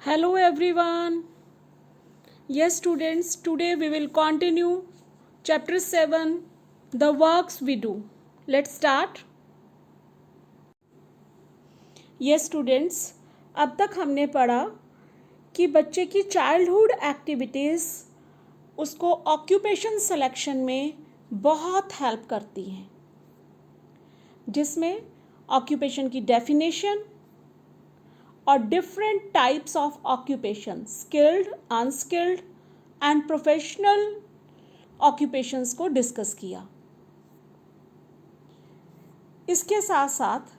Hello everyone. Yes students, today we will continue chapter 7, the works we do. Let's start. Yes students, अब तक हमने पढ़ा कि बच्चे की चाइल्डहुड एक्टिविटीज़ उसको ऑक्यूपेशन सिलेक्शन में बहुत हेल्प करती हैं, जिसमें ऑक्यूपेशन की डेफिनेशन और different types of occupation, skilled, unskilled and professional occupations को डिस्कस किया। इसके साथ साथ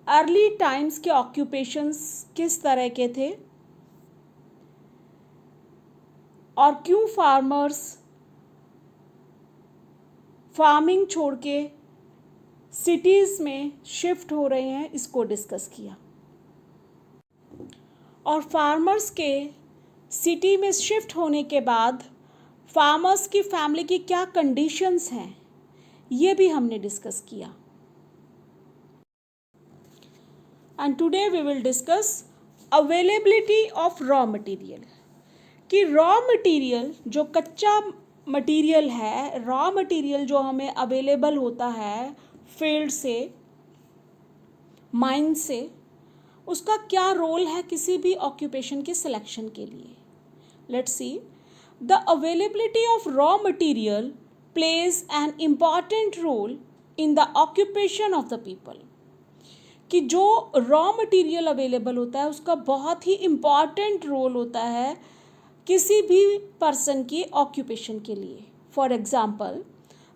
अर्ली टाइम्स के ऑक्यूपेशंस किस तरह के थे और क्यों फार्मर्स फार्मिंग छोड़ के सिटीज़ में शिफ्ट हो रहे हैं, इसको डिस्कस किया। और फार्मर्स के सिटी में शिफ्ट होने के बाद फार्मर्स की फैमिली की क्या कंडीशंस हैं, ये भी हमने डिस्कस किया। And today we will discuss availability of raw material, कि रॉ मटेरियल जो कच्चा मटेरियल है, रॉ मटेरियल जो हमें अवेलेबल होता है फील्ड से, माइन से, उसका क्या रोल है किसी भी ऑक्यूपेशन के सिलेक्शन के लिए। Let's see, the availability of raw material plays an important role in the occupation of the people, कि जो रॉ मटेरियल अवेलेबल होता है उसका बहुत ही इम्पॉर्टेंट रोल होता है किसी भी पर्सन की ऑक्यूपेशन के लिए। For example,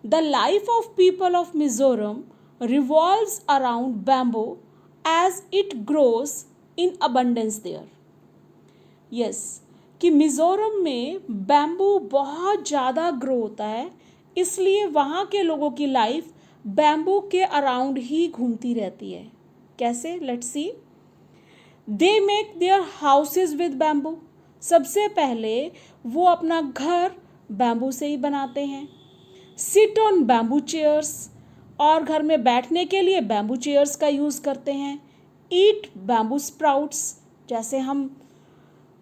the life of people of Mizoram revolves around bamboo as it grows in abundance there. Yes, कि मिज़ोरम में बैम्बू बहुत ज़्यादा ग्रो होता है, इसलिए वहाँ के लोगों की लाइफ बैम्बू के अराउंड ही घूमती रहती है। कैसे? Let's see. They make their houses with bamboo, सबसे पहले वो अपना घर बैम्बू से ही बनाते हैं। सिट ऑन बैम्बू चेयर्स, और घर में बैठने के लिए बैम्बू चेयर्स का यूज़ करते हैं। ईट बैम्बू स्प्राउट्स, जैसे हम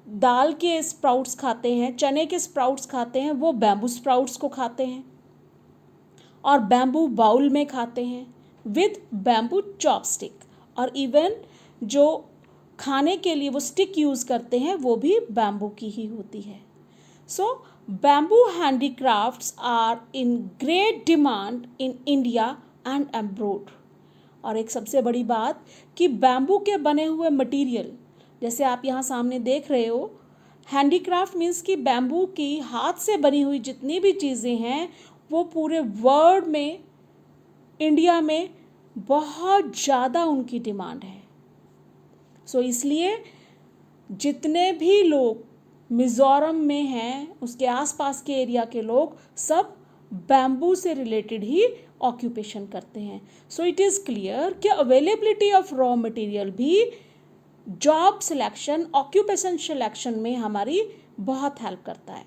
दाल के स्प्राउट्स खाते हैं, चने के स्प्राउट्स खाते हैं, वो बैम्बू स्प्राउट्स को खाते हैं और बैम्बू बाउल में खाते हैं विद बैम्बू चॉपस्टिक, और इवन जो खाने के लिए वो स्टिक यूज़ करते हैं वो भी बैम्बू की ही होती है। So bamboo handicrafts are in great demand in India and abroad. और एक सबसे बड़ी बात कि बैम्बू के बने हुए मटेरियल, जैसे आप यहाँ सामने देख रहे हो, हैंडीक्राफ्ट मीन्स कि बैम्बू की हाथ से बनी हुई जितनी भी चीज़ें हैं वो पूरे वर्ल्ड में, इंडिया में बहुत ज़्यादा उनकी डिमांड है। सो इसलिए जितने भी लोग मिज़ोरम में हैं, उसके आसपास के एरिया के लोग सब बैम्बू से रिलेटेड ही ऑक्यूपेशन करते हैं। सो इट इज़ क्लियर कि अवेलेबिलिटी ऑफ रॉ मटेरियल भी जॉब सिलेक्शन, ऑक्यूपेशन सिलेक्शन में हमारी बहुत हेल्प करता है।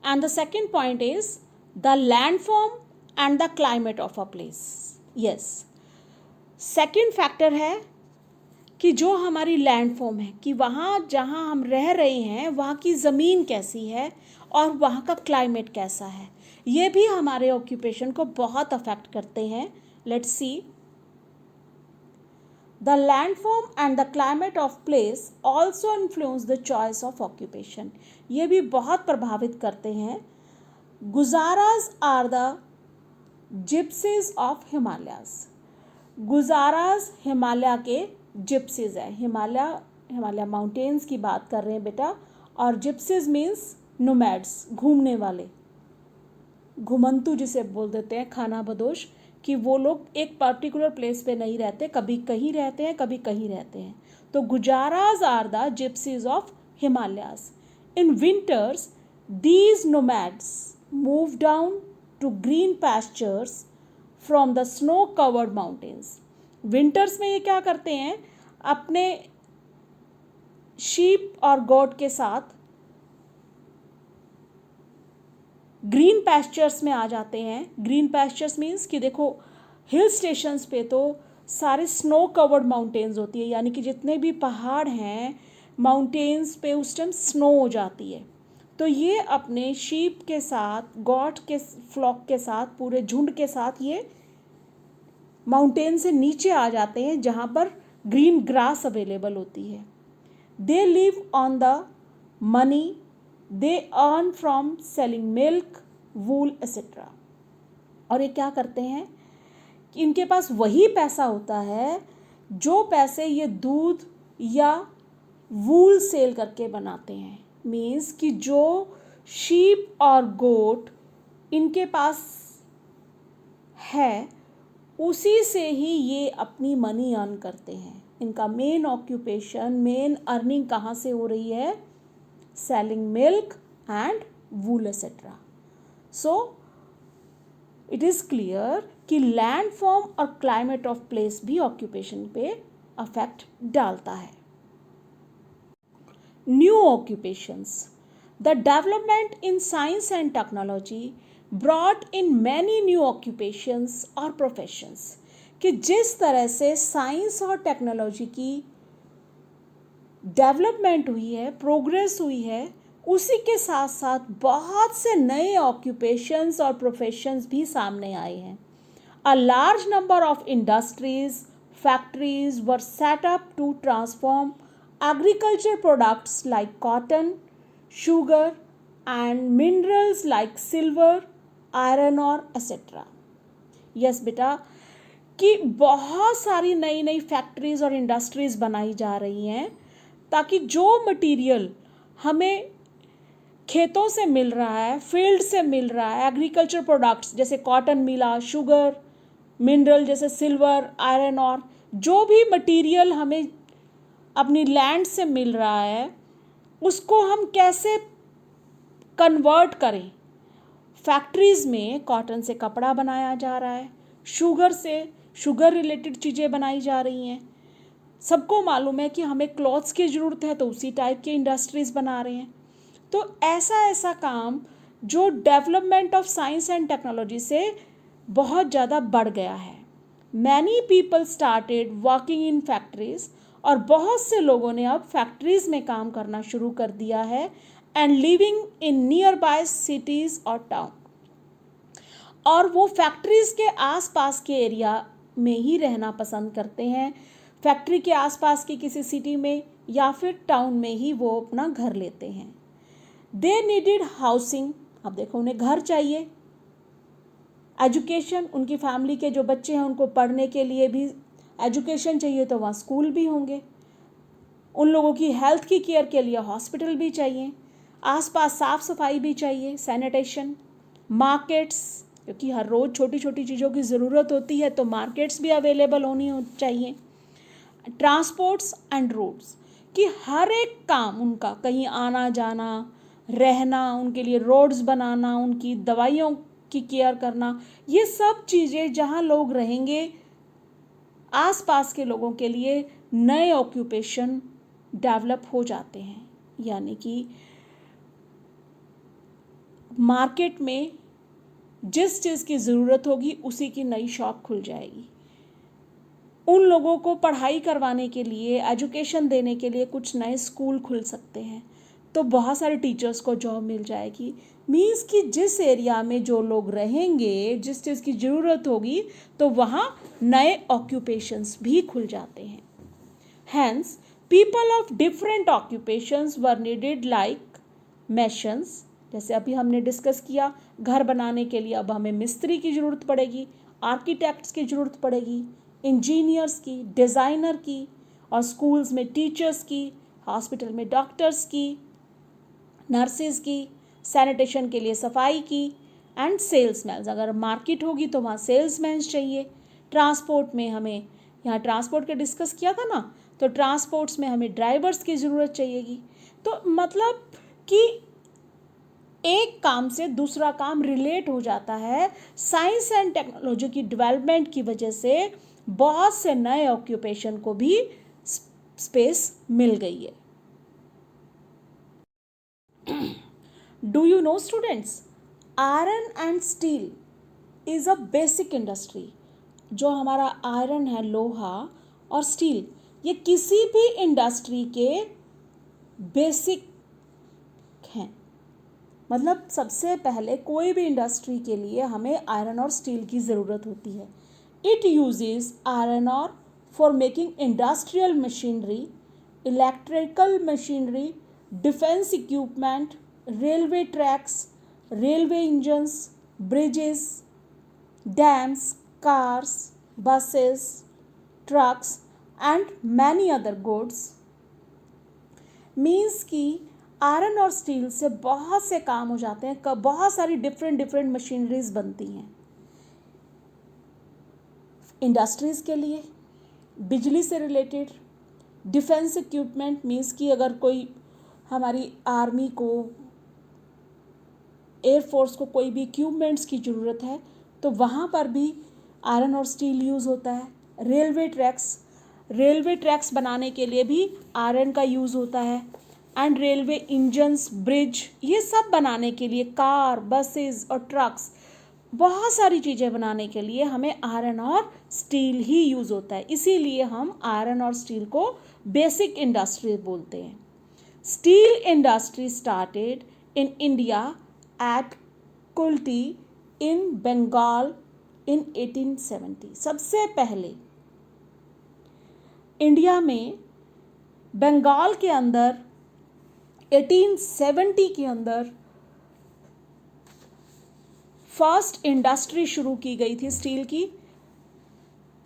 And the second point is the land form and the climate of a place. Yes, second factor है कि जो हमारी लैंड फॉर्म है, कि वहाँ जहाँ हम रह रहे हैं वहाँ की ज़मीन कैसी है और वहाँ का क्लाइमेट कैसा है, ये भी हमारे ऑक्यूपेशन को बहुत अफेक्ट करते हैं। Let's see, the land form and the climate of place also influence the choice of occupation, ये भी बहुत प्रभावित करते हैं। Gujjars are the gypsies of Himalayas, Gujjars Himalaya के जिप्सीज है। हिमालय माउंटेन्स की बात कर रहे हैं बेटा, और जिप्सीज मीन्स नोमैड्स, घूमने वाले, घुमंतु जिसे बोल देते हैं, खाना बदोश, कि वो लोग एक पर्टिकुलर प्लेस पे नहीं रहते, कभी कहीं रहते हैं, कभी कहीं रहते हैं। तो Gujjars are the gypsies of Himalayas. In winters these nomads move down to green pastures from the snow covered mountains. Winters में ये क्या करते हैं, अपने शीप और गोट के साथ ग्रीन पैस्चर्स में आ जाते हैं। ग्रीन पैस्चर्स मीन्स कि देखो हिल स्टेशंस पे तो सारे स्नो कवर्ड माउंटेन्स होती है, यानी कि जितने भी पहाड़ हैं माउंटेन्स पे उस टाइम स्नो हो जाती है। तो ये अपने शीप के साथ, गॉट के फ्लॉक के साथ, पूरे झुंड के साथ ये माउंटेन से नीचे आ जाते हैं जहाँ पर ग्रीन ग्रास अवेलेबल होती है। They live on the money they earn from selling milk, wool etcetera. और ये क्या करते हैं कि इनके पास वही पैसा होता है जो पैसे ये दूध या वूल सेल करके बनाते हैं। मीन्स कि जो शीप और गोट इनके पास है उसी से ही ये अपनी मनी अर्न करते हैं। इनका मेन ऑक्यूपेशन, मेन अर्निंग कहाँ से हो रही है? Selling milk and wool etcetera. So it is clear कि लैंड फॉर्म और क्लाइमेट ऑफ प्लेस भी ऑक्यूपेशन पे अफेक्ट डालता है। New occupations, the development in science and technology brought in many new occupations और प्रोफेशंस। कि जिस तरह से साइंस और टेक्नोलॉजी की डेवलपमेंट हुई है, प्रोग्रेस हुई है, उसी के साथ साथ बहुत से नए ऑक्यूपेशंस और प्रोफेशंस भी सामने आए हैं। A large number of industries, factories were set up to transform agriculture products like cotton, sugar and minerals like silver, iron और एक्सेट्रा। यस बेटा, कि बहुत सारी नई नई फैक्ट्रीज और इंडस्ट्रीज बनाई जा रही हैं ताकि जो मटेरियल हमें खेतों से मिल रहा है, फील्ड से मिल रहा है, एग्रीकल्चर प्रोडक्ट्स जैसे कॉटन मिला, शुगर, मिनरल जैसे सिल्वर, आयरन और जो भी मटेरियल हमें अपनी लैंड से मिल रहा है उसको हम कैसे कन्वर्ट करें। फैक्ट्रीज़ में कॉटन से कपड़ा बनाया जा रहा है, शुगर से शुगर रिलेटेड चीज़ें बनाई जा रही हैं। सबको मालूम है कि हमें क्लॉथ्स की ज़रूरत है तो उसी टाइप के इंडस्ट्रीज़ बना रहे हैं। तो ऐसा ऐसा काम जो development of science and technology से बहुत ज़्यादा बढ़ गया है। Many people started working in factories, और बहुत से लोगों ने अब फैक्ट्रीज में काम करना शुरू कर दिया है, and living in near by cities और टाउन, और वो फैक्ट्रीज के आसपास के एरिया में ही रहना पसंद करते हैं। फैक्ट्री के आसपास की किसी सिटी में या फिर टाउन में ही वो अपना घर लेते हैं। दे नीडिड हाउसिंग, अब देखो उन्हें घर चाहिए, एजुकेशन, उनकी फैमिली के जो बच्चे हैं उनको पढ़ने के लिए भी एजुकेशन चाहिए तो वहाँ स्कूल भी होंगे, उन लोगों की हेल्थ की केयर के लिए हॉस्पिटल भी चाहिए, आसपास साफ़ सफाई भी चाहिए, सैनिटेशन, मार्केट्स, क्योंकि हर रोज़ छोटी छोटी चीज़ों की ज़रूरत होती है तो मार्केट्स भी अवेलेबल होनी चाहिए, ट्रांसपोर्ट्स एंड रोड्स, कि हर एक काम उनका कहीं आना जाना, रहना, उनके लिए रोड्स बनाना, उनकी दवाइयों की केयर करना, ये सब चीज़ें जहाँ लोग रहेंगे आसपास के लोगों के लिए नए ऑक्यूपेशन डेवलप हो जाते हैं। यानी कि मार्केट में जिस चीज़ की ज़रूरत होगी उसी की नई शॉप खुल जाएगी। उन लोगों को पढ़ाई करवाने के लिए, एजुकेशन देने के लिए कुछ नए स्कूल खुल सकते हैं, तो बहुत सारे टीचर्स को जॉब मिल जाएगी। मीन्स कि जिस एरिया में जो लोग रहेंगे, जिस चीज़ की ज़रूरत होगी तो वहाँ नए ऑक्यूपेशंस भी खुल जाते हैं। Hence people of different occupations were needed like masons, जैसे अभी हमने डिस्कस किया, घर बनाने के लिए अब हमें मिस्त्री की ज़रूरत पड़ेगी, आर्किटेक्ट्स की ज़रूरत पड़ेगी, इंजीनियर्स की, डिज़ाइनर की, और स्कूल्स में टीचर्स की, हॉस्पिटल में डॉक्टर्स की, नर्सेज की, सैनिटेशन के लिए सफाई की, एंड सेल्समैन, अगर मार्केट होगी तो वहाँ सेल्समैन चाहिए। ट्रांसपोर्ट में हमें, यहाँ ट्रांसपोर्ट के डिस्कस किया था ना, तो ट्रांसपोर्ट्स में हमें ड्राइवर्स की ज़रूरत चाहिएगी। तो मतलब कि एक काम से दूसरा काम रिलेट हो जाता है। साइंस एंड टेक्नोलॉजी की डेवलपमेंट की वजह से बहुत से नए ऑक्यूपेशन को भी स्पेस मिल गई है। Do you know students, iron and steel is a basic industry जो हमारा आयरन है, लोहा और स्टील, ये किसी भी इंडस्ट्री के बेसिक हैं। मतलब सबसे पहले कोई भी इंडस्ट्री के लिए हमें आयरन और स्टील की ज़रूरत होती है। इट यूजेस आयरन और for making industrial machinery, electrical machinery, defence equipment, railway tracks, railway engines, bridges, dams, cars, buses, trucks and many other goods। Means कि आयरन और स्टील से बहुत से काम हो जाते हैं, बहुत सारी डिफरेंट मशीनरीज बनती हैं इंडस्ट्रीज़ के लिए, बिजली से रिलेटेड, डिफेंस इक्विपमेंट मीन्स कि अगर कोई हमारी आर्मी को, एयरफोर्स को कोई भी इक्विपमेंट्स की ज़रूरत है तो वहाँ पर भी आयरन और स्टील यूज़ होता है। रेलवे ट्रैक्स बनाने के लिए भी आयरन का यूज़ होता है। एंड रेलवे इंजन्स, ब्रिज, ये सब बनाने के लिए, कार, बसेस और ट्रक्स, बहुत सारी चीज़ें बनाने के लिए हमें आयरन और स्टील ही यूज़ होता है। इसीलिए हम आयरन और स्टील को बेसिक इंडस्ट्री बोलते हैं। Steel industry started in India at Kulti in Bengal in 1870। सबसे पहले इंडिया में बंगाल के अंदर 1870 के अंदर फर्स्ट इंडस्ट्री शुरू की गई थी स्टील की।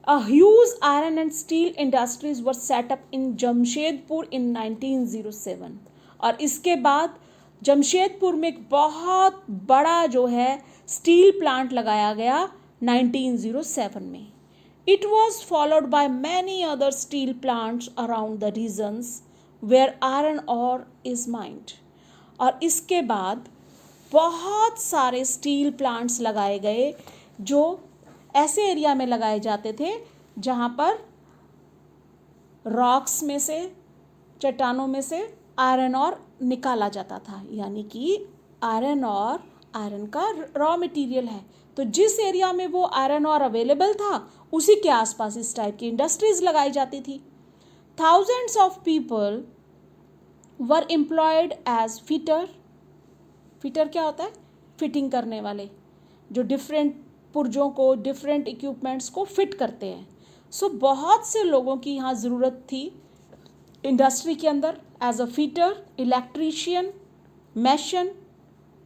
A huge iron and steel industries were set up in Jamshedpur in 1907। और इसके बाद जमशेदपुर में एक बहुत बड़ा जो है स्टील प्लांट लगाया गया 1907 में। It was followed by many other steel plants around the regions where iron ore is mined। और इसके बाद बहुत सारे स्टील प्लांट्स लगाए गए जो ऐसे एरिया में लगाए जाते थे जहाँ पर रॉक्स में से, चट्टानों में से आयरन और निकाला जाता था। यानी कि आयरन का रॉ मटेरियल है, तो जिस एरिया में वो आयरन और अवेलेबल था उसी के आसपास इस टाइप की इंडस्ट्रीज लगाई जाती थी। Thousands of people were employed as fitter. Fitter क्या होता है? फिटिंग करने वाले, जो डिफरेंट पुर्जों को, डिफरेंट इक्विपमेंट्स को फिट करते हैं। सो बहुत से लोगों की यहाँ ज़रूरत थी इंडस्ट्री के अंदर as a fitter, electrician, mason,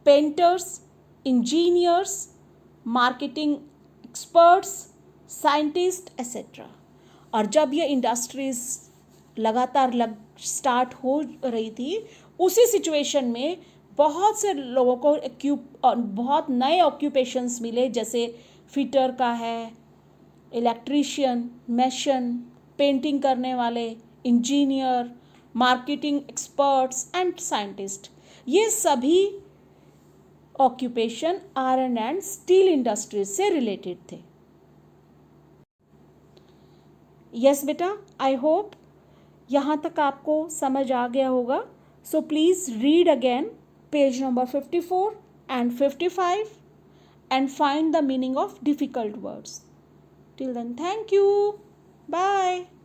painters, engineers, marketing experts, scientist etcetera. और जब ये इंडस्ट्रीज लगातार स्टार्ट हो रही थी, उसी सिचुएशन में बहुत से लोगों को बहुत नए ऑक्यूपेशंस मिले, जैसे फिटर का है, इलेक्ट्रीशियन, मैशन, पेंटिंग करने वाले, engineer, marketing experts and scientist. ये सभी occupation iron and steel industries से रिलेटेड थे। यस बेटा, आई होप यहाँ तक आपको समझ आ गया होगा। So please read again page number 54 and 55 and find the meaning of difficult words. Till then, thank you. Bye.